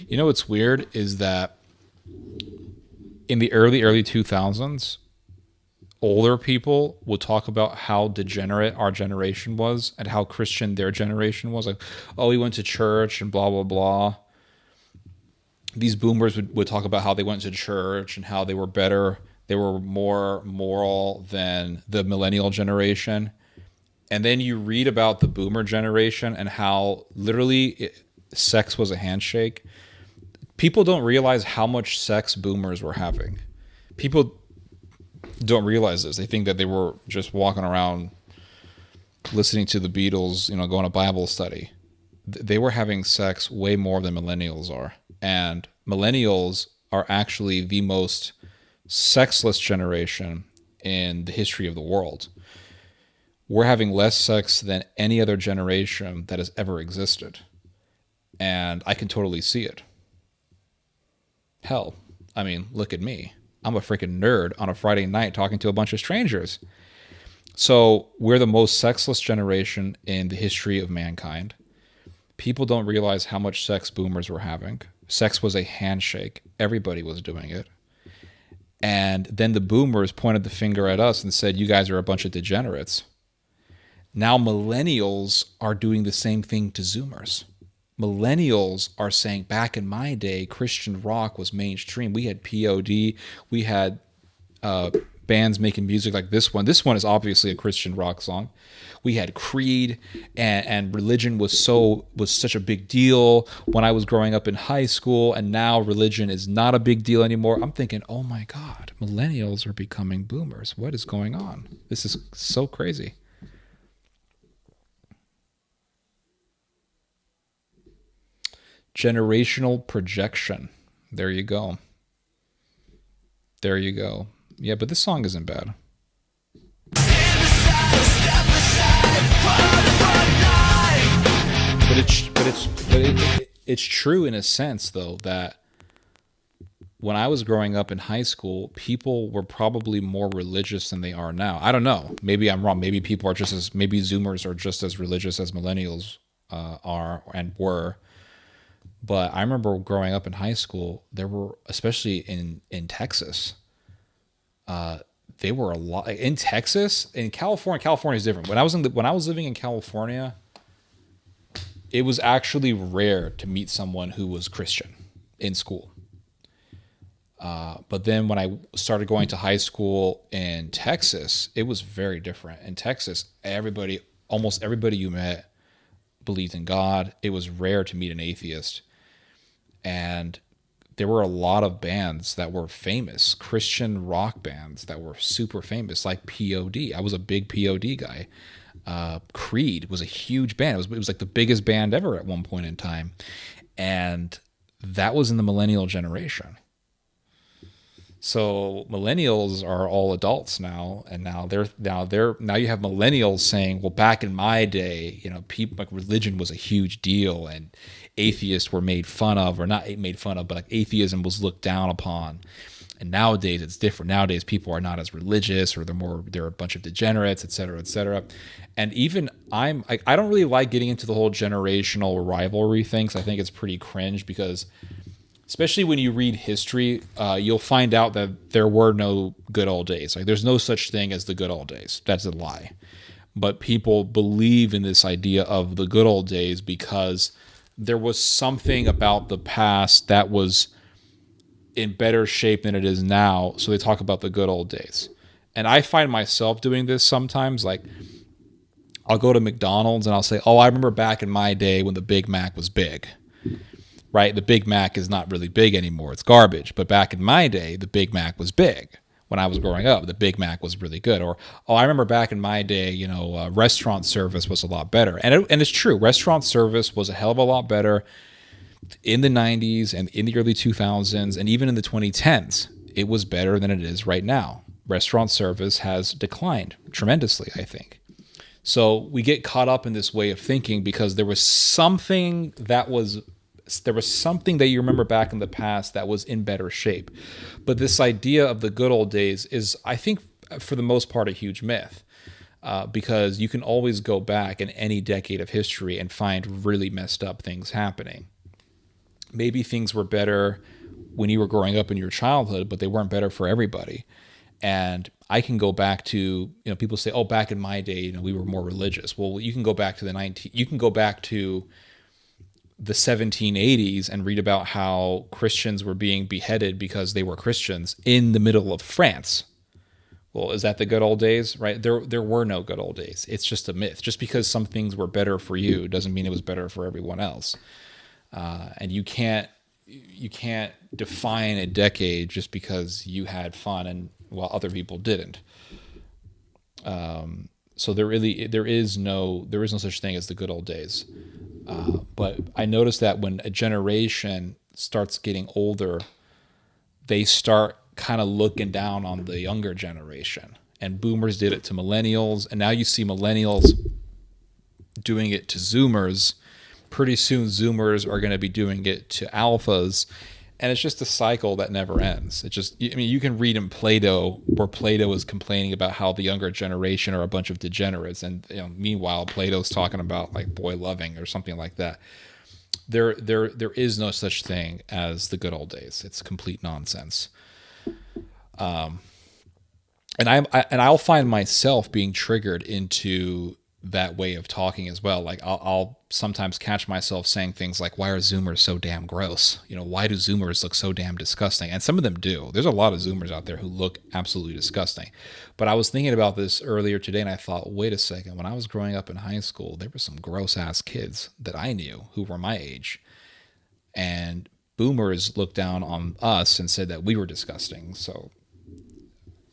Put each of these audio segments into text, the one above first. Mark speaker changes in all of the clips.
Speaker 1: You know what's weird is that in the early 2000s, older people would talk about how degenerate our generation was and how Christian their generation was. Like, oh, we went to church and blah, blah, blah. These boomers would talk about how they went to church and how they were better. They were more moral than the millennial generation. And then you read about the boomer generation and how literally sex was a handshake. People don't realize how much sex boomers were having. People don't realize this. They think that they were just walking around listening to the Beatles, going to Bible study. They were having sex way more than millennials are. And millennials are actually the most sexless generation in the history of the world. We're having less sex than any other generation that has ever existed. And I can totally see it. Hell, I mean, look at me. I'm a freaking nerd on a Friday night talking to a bunch of strangers. So we're the most sexless generation in the history of mankind. People don't realize how much sex boomers were having. Sex was a handshake. Everybody was doing it. And then the boomers pointed the finger at us and said, you guys are a bunch of degenerates. Now millennials are doing the same thing to Zoomers. Millennials are saying, back in my day, Christian rock was mainstream. We had POD. We had bands making music like this one. This one is obviously a Christian rock song. We had Creed, and religion was such a big deal when I was growing up in high school, and now religion is not a big deal anymore. I'm thinking, oh my God, millennials are becoming boomers. What is going on? This is so crazy. Generational projection. There you go. There you go. Yeah, but this song isn't bad. It's true in a sense though that when I was growing up in high school, people were probably more religious than they are now. I don't know. Maybe I'm wrong. Maybe maybe Zoomers are just as religious as millennials are and were. But I remember growing up in high school, there were, especially in Texas, they were a lot in Texas. In California, California is different. When I was living in California, it was actually rare to meet someone who was Christian in school. But then when I started going to high school in Texas, it was very different. In Texas, almost everybody you met believed in God. It was rare to meet an atheist. And there were a lot of bands that were famous, Christian rock bands that were super famous, like POD. I was a big POD guy. Creed was a huge band. It was like the biggest band ever at one point in time. And that was in the millennial generation. So millennials are all adults now, and now you have millennials saying, well, back in my day, people like religion was a huge deal and atheists were made fun of, or not made fun of, but like atheism was looked down upon. And nowadays it's different. Nowadays people are not as religious, or they're a bunch of degenerates, et cetera, et cetera. And even I don't really like getting into the whole generational rivalry thing, 'cause I think it's pretty cringe, because especially when you read history, you'll find out that there were no good old days. Like, there's no such thing as the good old days. That's a lie. But people believe in this idea of the good old days because there was something about the past that was in better shape than it is now. So they talk about the good old days. And I find myself doing this sometimes. Like, I'll go to McDonald's and I'll say, oh, I remember back in my day when the Big Mac was big. Right? The Big Mac is not really big anymore. It's garbage. But back in my day, the Big Mac was big. When I was growing up, the Big Mac was really good. Or, oh, I remember back in my day, restaurant service was a lot better. And it's true. Restaurant service was a hell of a lot better in the 90s and in the early 2000s and even in the 2010s. It was better than it is right now. Restaurant service has declined tremendously, I think. So we get caught up in this way of thinking because there was something that you remember back in the past that was in better shape. But this idea of the good old days is, I think, for the most part, a huge myth, because you can always go back in any decade of history and find really messed up things happening. maybe things were better when you were growing up in your childhood, but they weren't better for everybody. And I can go back to, people say, oh, back in my day, we were more religious. Well, you can go back to the 1780s and read about how Christians were being beheaded because they were Christians in the middle of France. Well, is that the good old days, right? There were no good old days. It's just a myth. Just because some things were better for you doesn't mean it was better for everyone else. And you can't define a decade just because you had fun and while other people didn't. So there is no such thing as the good old days. But I noticed that when a generation starts getting older, they start kind of looking down on the younger generation. And boomers did it to millennials, and now you see millennials doing it to zoomers. Pretty soon zoomers are going to be doing it to alphas, and it's just a cycle that never ends. You can read in Plato where Plato is complaining about how the younger generation are a bunch of degenerates, and meanwhile Plato's talking about like boy loving or something like that. There is no such thing as the good old days. It's complete nonsense. And I'll find myself being triggered into that way of talking as well. Like I'll sometimes catch myself saying things like, why are Zoomers so damn gross? Why do Zoomers look so damn disgusting? And some of them do. There's a lot of Zoomers out there who look absolutely disgusting. But I was thinking about this earlier today and I thought, wait a second, when I was growing up in high school, there were some gross ass kids that I knew who were my age. And boomers looked down on us and said that we were disgusting. So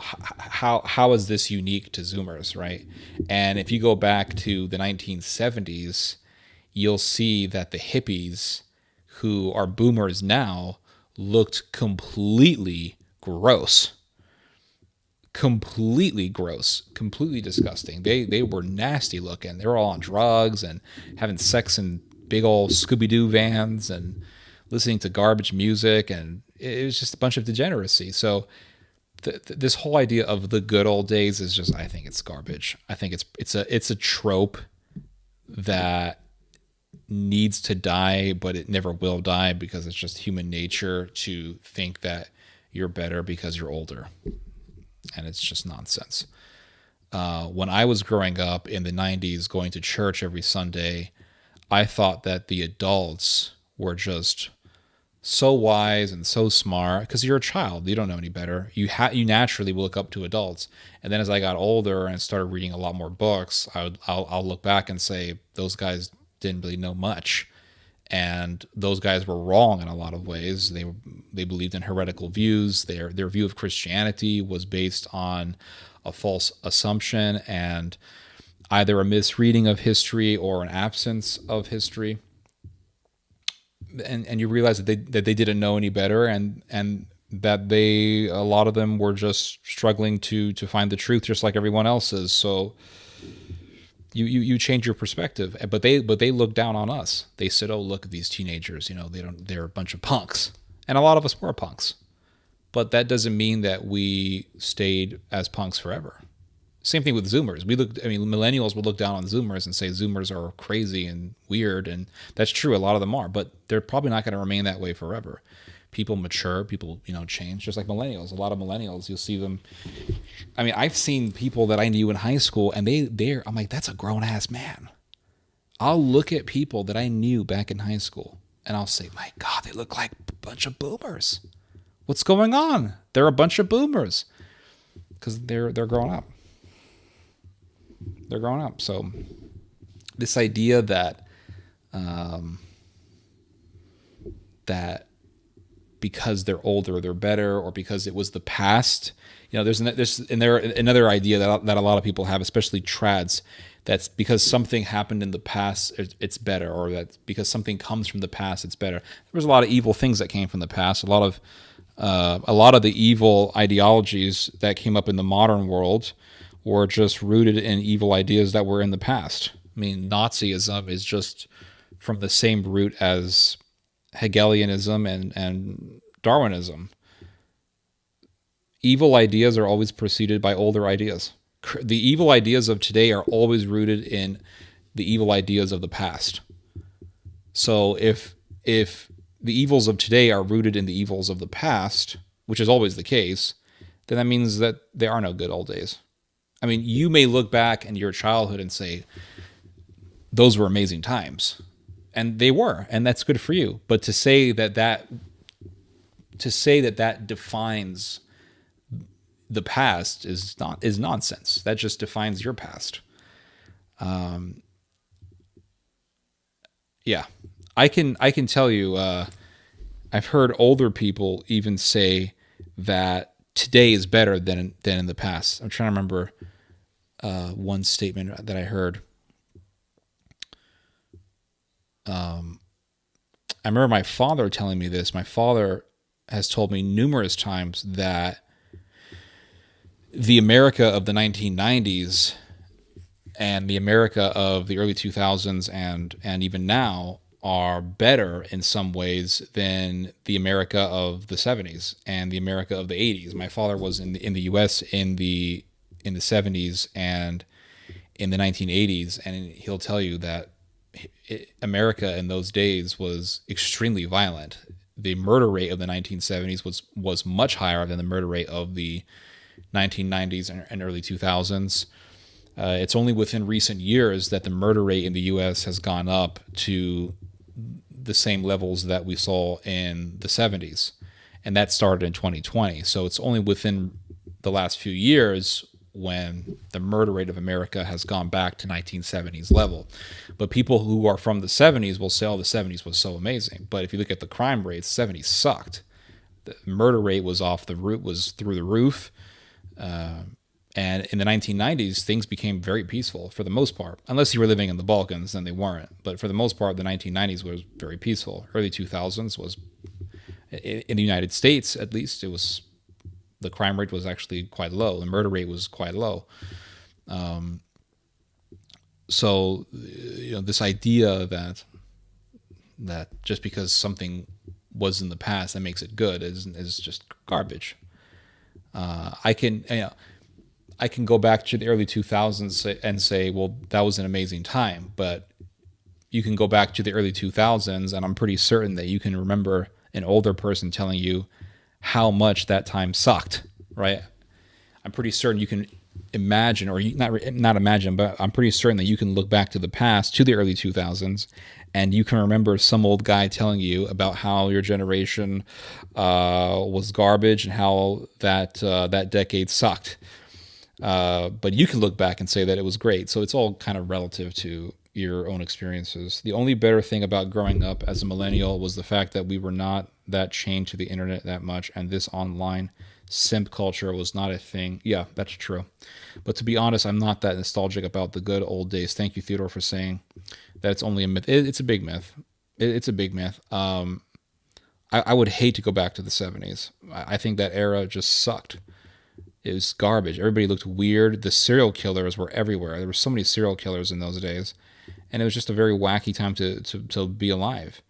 Speaker 1: how is this unique to Zoomers, right? And if you go back to the 1970s, you'll see that the hippies who are boomers now looked completely gross, completely disgusting. They were nasty looking. They were all on drugs and having sex in big old Scooby-Doo vans and listening to garbage music, and it was just a bunch of degeneracy. So this whole idea of the good old days is just, I think it's garbage. I think it's a trope that needs to die, but it never will die because it's just human nature to think that you're better because you're older. And it's just nonsense. When I was growing up in the 90s, going to church every Sunday, I thought that the adults were just so wise and so smart because you're a child. You don't know any better. You naturally will look up to adults. And then as I got older and started reading a lot more books, I'll look back and say those guys didn't really know much. And those guys were wrong in a lot of ways. They believed in heretical views. Their view of Christianity was based on a false assumption and either a misreading of history or an absence of history. And you realize that they didn't know any better, and that a lot of them were just struggling to find the truth, just like everyone else is. So you change your perspective, but they look down on us. They said, "Oh, look at these teenagers. They're a bunch of punks," and a lot of us were punks. But that doesn't mean that we stayed as punks forever. Same thing with Zoomers. Millennials would look down on Zoomers and say Zoomers are crazy and weird, and that's true. A lot of them are, but they're probably not going to remain that way forever. People mature, people change, just like millennials. A lot of millennials, you'll see them. I've seen people that I knew in high school, and I'm like, that's a grown ass man. I'll look at people that I knew back in high school, and I'll say, my God, they look like a bunch of boomers. What's going on? They're a bunch of boomers because they're growing up. They're growing up. So this idea that that because they're older, they're better, or because it was the past, there's another idea that a lot of people have, especially trads, that's because something happened in the past, it's better, or that because something comes from the past, it's better. There was a lot of evil things that came from the past. A lot of the evil ideologies that came up in the modern world were just rooted in evil ideas that were in the past. Nazism is just from the same root as Hegelianism and Darwinism. Evil ideas are always preceded by older ideas. The evil ideas of today are always rooted in the evil ideas of the past. So if the evils of today are rooted in the evils of the past, which is always the case, then that means that there are no good old days. I mean, you may look back in your childhood and say, those were amazing times. And they were, and that's good for you. But to say that defines the past is nonsense. That just defines your past. Yeah, I can tell you. I've heard older people even say that today is better than in the past. I'm trying to remember one statement that I heard. I remember my father telling me this. My father has told me numerous times that the America of the 1990s and the America of the early 2000s and even now are better in some ways than the America of the 70s and the America of the 80s. My father was in the U.S. in the 70s and in the 1980s, and he'll tell you that America in those days was extremely violent. The murder rate of the 1970s was much higher than the murder rate of the 1990s and early 2000s. It's only within recent years that the murder rate in the U.S. has gone up to the same levels that we saw in the 70s. And that started in 2020. So it's only within the last few years when the murder rate of America has gone back to 1970s level. But people who are from the 70s will say, oh, the 70s was so amazing. But if you look at the crime rates, 70s sucked. The murder rate was through the roof. And in the 1990s, things became very peaceful for the most part. Unless you were living in the Balkans, then they weren't. But for the most part, the 1990s was very peaceful. Early 2000s was, in the United States at least, the crime rate was actually quite low. The murder rate was quite low. So, this idea that just because something was in the past that makes it good is just garbage. I can go back to the early 2000s and say, well, that was an amazing time. But you can go back to the early 2000s, and I'm pretty certain that you can remember an older person telling you how much that time sucked, right? I'm pretty certain you can imagine, or not imagine, but I'm pretty certain that you can look back to the past, to the early 2000s, and you can remember some old guy telling you about how your generation was garbage and how that decade sucked. But you can look back and say that it was great. So it's all kind of relative to your own experiences. The only better thing about growing up as a millennial was the fact that we were not that chained to the internet that much, and this online simp culture was not a thing. Yeah, that's true. But to be honest, I'm not that nostalgic about the good old days. Thank you, Theodore, for saying that it's only a myth. It's a big myth. It's a big myth. I would hate to go back to the 70s. I think that era just sucked. It was garbage. Everybody looked weird. The serial killers were everywhere. There were so many serial killers in those days. And it was just a very wacky time to be alive.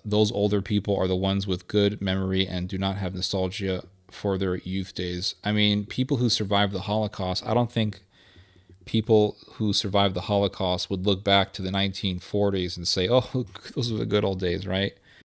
Speaker 1: Those older people are the ones with good memory and do not have nostalgia for their youth days. I mean, people who survived the Holocaust, I don't think people who survived the Holocaust would look back to the 1940s and say, oh, those were the good old days, right?